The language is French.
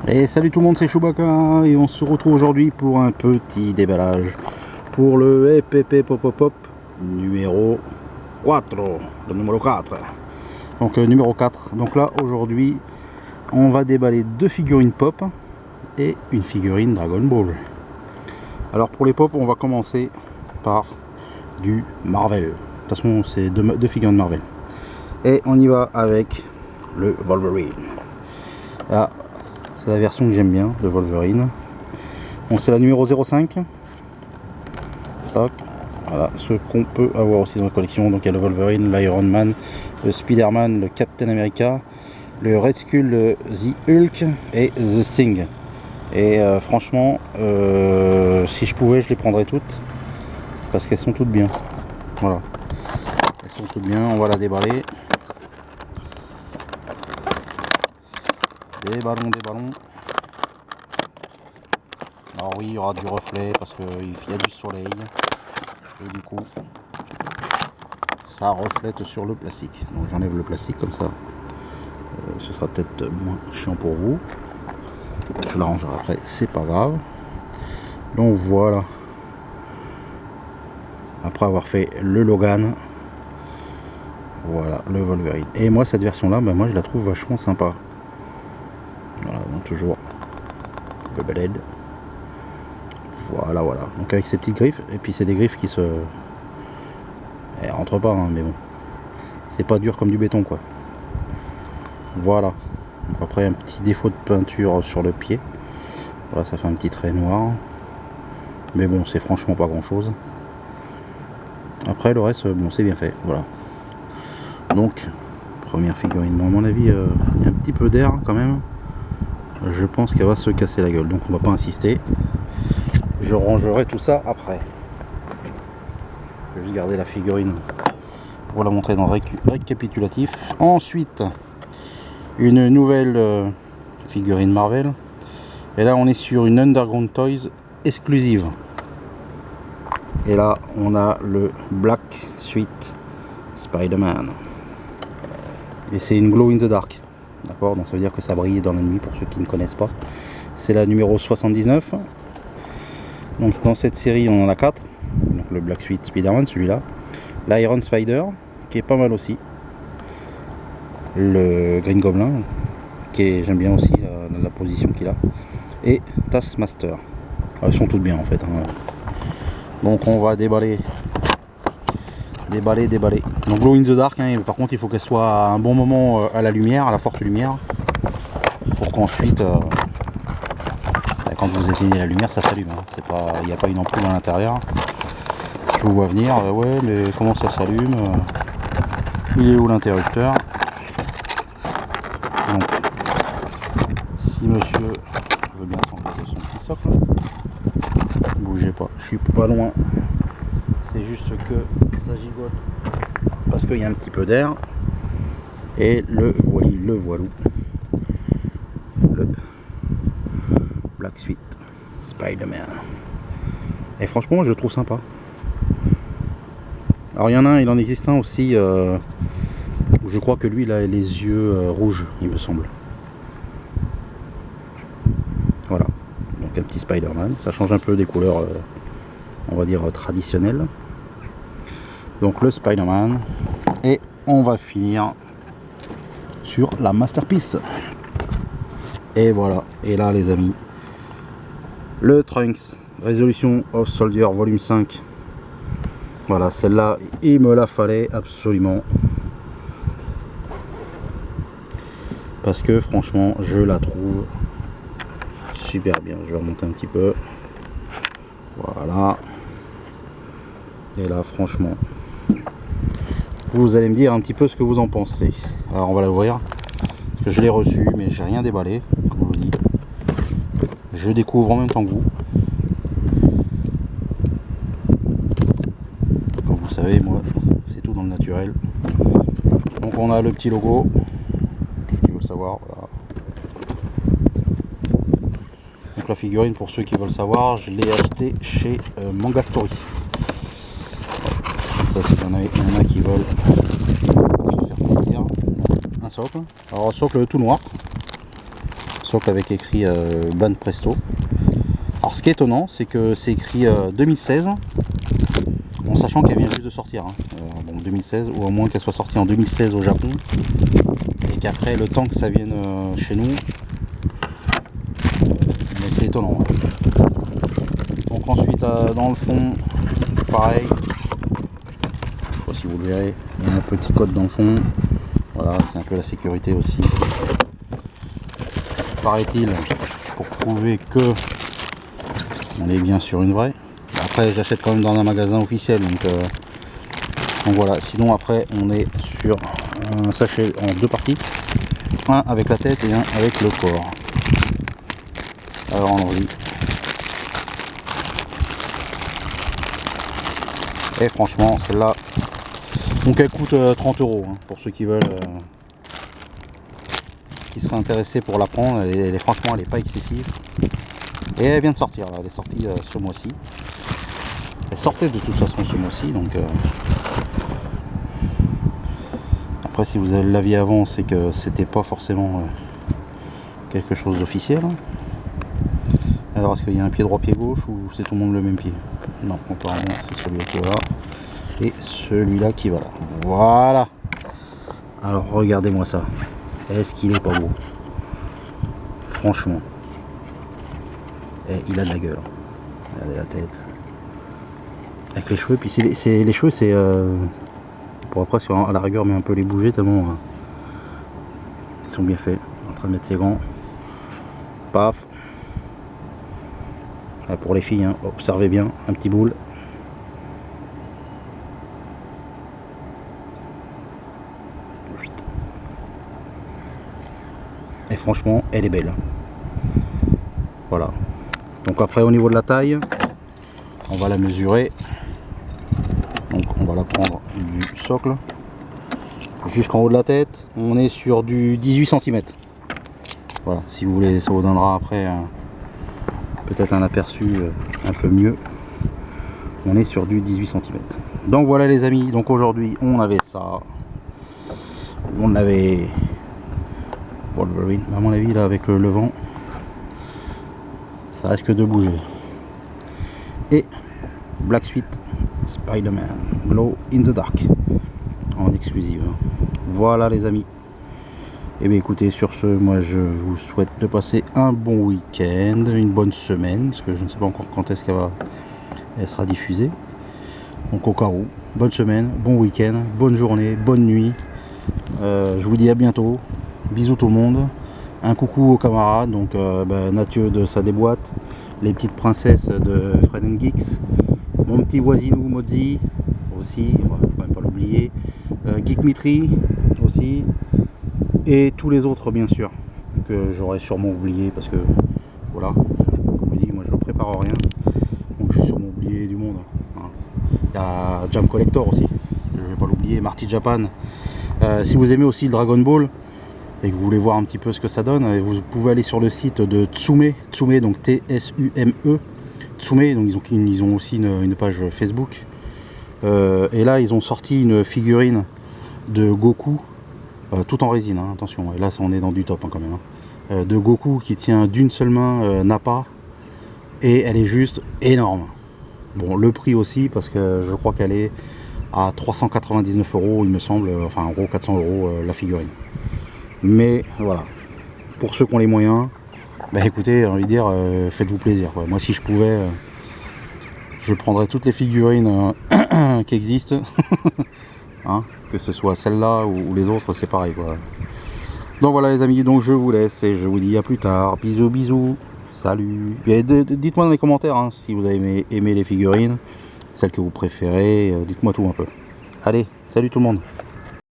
Et salut tout le monde, c'est Chewbacca et on se retrouve aujourd'hui pour un petit déballage pour le EPP Pop Pop Pop numéro 4, le numéro 4. Donc numéro 4. Donc là aujourd'hui on va déballer deux figurines pop et une figurine Dragon Ball. Alors pour les pop on va commencer par du Marvel. De toute façon c'est deux figurines Marvel. Et on y va avec le Wolverine. Là, c'est la version que j'aime bien de Wolverine. Bon, c'est la numéro 05. Tac. Voilà ce qu'on peut avoir aussi dans la collection. Donc il y a le Wolverine, l'Iron Man, le Spider-Man, le Captain America, le Red Skull, le The Hulk et The Thing. Et franchement, si je pouvais, je les prendrais toutes parce qu'elles sont toutes bien. Voilà. Elles sont toutes bien. On va la déballer. Des ballons. Alors oui, il y aura du reflet parce qu'il y a du soleil. Et du coup, ça reflète sur le plastique. Donc j'enlève le plastique comme ça. Ce sera peut-être moins chiant pour vous. Je l'arrangerai après, c'est pas grave. Donc voilà. Après avoir fait le Logan, voilà le Wolverine. Et moi cette version là, moi je la trouve vachement sympa. Voilà, donc toujours le balade. Voilà. Donc avec ces petites griffes, et puis c'est des griffes qui se... Elles rentrent pas, hein, mais bon. C'est pas dur comme du béton, quoi. Voilà. Après un petit défaut de peinture sur le pied. Voilà, ça fait un petit trait noir. Mais bon, c'est franchement pas grand chose. Après le reste, bon, c'est bien fait. Voilà. Donc, première figurine. Bon, à mon avis, il y a un petit peu d'air quand même. Je pense qu'elle va se casser la gueule. Donc on va pas insister. Je rangerai tout ça après. Je vais juste garder la figurine pour la montrer dans le récapitulatif. Ensuite, une nouvelle figurine Marvel. Et là, on est sur une Underground Toys exclusive. Et là, on a le Black Suite Spider-Man. Et c'est une Glow in the Dark. D'accord, donc ça veut dire que ça brille dans la nuit pour ceux qui ne connaissent pas. C'est la numéro 79. Donc dans cette série, on en a 4. Donc le Black Suite Spider-Man, celui-là. L'Iron Spider, qui est pas mal aussi. Le Green Goblin, qui est, j'aime bien aussi la position qu'il a. Et Taskmaster. Elles sont toutes bien en fait. Hein. Donc on va déballer. Donc Glow in the Dark, hein, par contre il faut qu'elle soit à un bon moment à la lumière, à la forte lumière. Pour qu'ensuite, quand vous éteignez la lumière, ça s'allume. Hein. C'est pas, il n'y a pas une ampoule à l'intérieur. Je vous vois venir, ouais, mais comment ça s'allume? Il est où l'interrupteur? Donc, si monsieur veut bien s'enlever son petit socle, bougez pas, je suis pas loin. C'est juste que ça gigote parce qu'il y a un petit peu d'air. Et le voilou. Le Black Suite Spider-Man. Et franchement, je le trouve sympa. Alors il y en a un, il en existe un aussi. Je crois que lui, il a les yeux rouges, il me semble. Voilà. Donc un petit Spider-Man. Ça change un peu des couleurs, on va dire, traditionnelles. Donc le Spider-Man. Et on va finir sur la Masterpiece. Et voilà. Et là, les amis, le Trunks Resolution of Soldier volume 5. Voilà, celle-là, il me la fallait absolument. Parce que franchement, je la trouve super bien. Je vais remonter un petit peu. Voilà. Et là, franchement, vous allez me dire un petit peu ce que vous en pensez. Alors, on va l'ouvrir. Parce que je l'ai reçu, mais j'ai rien déballé. Comme je vous dis. Je découvre en même temps que vous. Comme vous savez, moi, c'est tout dans le naturel. Donc, on a le petit logo. Qui veut savoir, voilà. Donc la figurine, pour ceux qui veulent savoir, je l'ai acheté chez Manga Story. Ça, c'est qu'il y en a qui veulent se faire plaisir. Un socle. Alors un socle tout noir. socle avec écrit Ban Presto. Alors ce qui est étonnant, c'est que c'est écrit 2016, en sachant qu'elle vient juste de sortir. Bon, 2016, ou au moins qu'elle soit sortie en 2016 au Japon, et qu'après le temps que ça vienne chez nous, mais c'est étonnant. Donc ensuite dans le fond, pareil, je sais pas si vous le verrez, il y a un petit code dans le fond. Voilà, c'est un peu la sécurité aussi. Paraît-il, pour prouver que on est bien sur une vraie. Après j'achète quand même dans un magasin officiel, donc voilà. Sinon après on est sur un sachet en deux parties, un avec la tête et un avec le corps. Alors on dit. Et franchement celle-là, donc elle coûte 30 € pour ceux qui veulent, qui seraient intéressés pour la prendre. Franchement elle est pas excessive. Et elle vient de sortir, elle est sortie ce mois-ci. Elle sortait de toute façon ce mois-ci, donc après si vous l'aviez avant, c'est que c'était pas forcément quelque chose d'officiel. Alors est-ce qu'il y a un pied droit, pied gauche, ou c'est tout le monde le même pied? Non, apparemment c'est celui-là qui va là et celui-là qui va là. Voilà. Alors regardez-moi ça. Est-ce qu'il est pas beau? Franchement. Et il a de la gueule. Regardez la tête. Avec les cheveux, puis les cheveux c'est pour après à la rigueur mais un peu les bouger tellement ils sont bien faits. En train de mettre ses gants. Paf. Là, pour les filles, observez bien, un petit boule. Et franchement elle est belle. Voilà. Donc après au niveau de la taille, on va la mesurer. Donc on va la prendre du socle jusqu'en haut de la tête. On est sur du 18 cm. Voilà, si vous voulez, ça vous donnera après peut-être un aperçu un peu mieux. On est sur du 18 cm. Donc voilà les amis, donc aujourd'hui on avait ça. On avait Wolverine, à mon avis là avec le vent, ça risque de bouger. Et Black Suite Spider-Man Glow in the Dark en exclusive. Voilà les amis. Et bien écoutez, sur ce, moi je vous souhaite de passer un bon week-end, une bonne semaine, parce que je ne sais pas encore quand est-ce qu'elle sera diffusée. Donc au cas où, bonne semaine, bon week-end, bonne journée, bonne nuit. Je vous dis à bientôt. Bisous tout le monde. Un coucou aux camarades, donc Nathieu de sa déboîte, les petites princesses de Fred & Geeks, mon petit voisinou Mozzi aussi, on va quand même pas l'oublier, Geek Mitri aussi, et tous les autres bien sûr, que j'aurais sûrement oublié parce que voilà, comme je vous dis, moi je ne prépare rien, donc j'ai sûrement oublié du monde. Il y a Jam Collector aussi, je ne vais pas l'oublier, Marty Japan. Si vous aimez aussi le Dragon Ball et que vous voulez voir un petit peu ce que ça donne, vous pouvez aller sur le site de Tsume, donc T-S-U-M-E, Tsume, donc ils ont aussi une page Facebook. Et là ils ont sorti une figurine de Goku, tout en résine, attention, et là on est dans du top quand même, de Goku qui tient d'une seule main Nappa, et elle est juste énorme. Bon, le prix aussi, parce que je crois qu'elle est à 399 €, il me semble, enfin en gros 400 € la figurine. Mais voilà, pour ceux qui ont les moyens, écoutez, j'ai envie de dire, faites-vous plaisir, quoi. Moi si je pouvais, je prendrais toutes les figurines qui existent, que ce soit celle-là ou les autres, c'est pareil, quoi. Donc voilà les amis, donc je vous laisse et je vous dis à plus tard. Bisous bisous, salut. Dites-moi dans les commentaires si vous avez aimé les figurines, celles que vous préférez, dites-moi tout un peu. Allez, salut tout le monde.